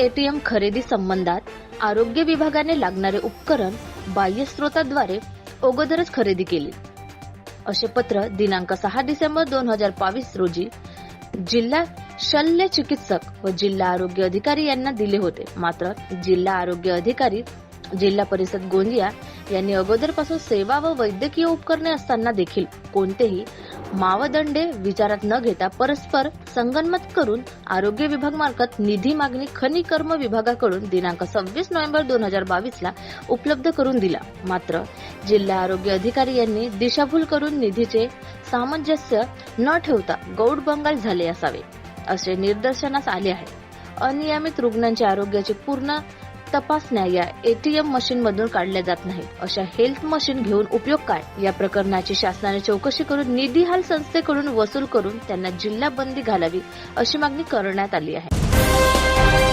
ATM खरेदी संबंधात आरोग्य विभागाने लागणारे उपकरण बाह्य स्रोताद्वारे अगोदरच खरेदी केली, असे पत्र दिनांक 6 डिसेंबर 2022 रोजी जिल्हा शल्य चिकित्सक व जिल्हा आरोग्य अधिकारी यांना दिले होते. मात्र जिल्हा आरोग्य अधिकारी जिल्हा परिषद गोंदिया यांनी अगोदरपासून सेवा व वैद्यकीय उपकरणे असताना देखील कोणतेही मावदंडे विचारात न घेता परस्पर संगनमत करून आरोग्य विभाग मार्फत निधी मागणी खनिकर्म विभागाकडून दिनांक 26 नोव्हेंबर 2022 ला उपलब्ध करून दिला. मात्र जिल्हा आरोग्य अधिकारी यांनी दिशाभूल करून निधीचे सामंजस्य न ठेवता गौड बंगाल झाले असावे असे निदर्शनास आले आहे. अनियमित रुग्णांच्या आरोग्याची पूर्ण तपासण्या या एटीएम मशीन मधून काढल्या जात नाहीत. अशा हेल्थ मशीन घेऊन उपयोग काय? या प्रकरणाची शासनाने चौकशी करून निधी हाल संस्थेकडून वसूल करून त्यांना जिल्हा बंदी घालावी अशी मागणी करण्यात आली आहे.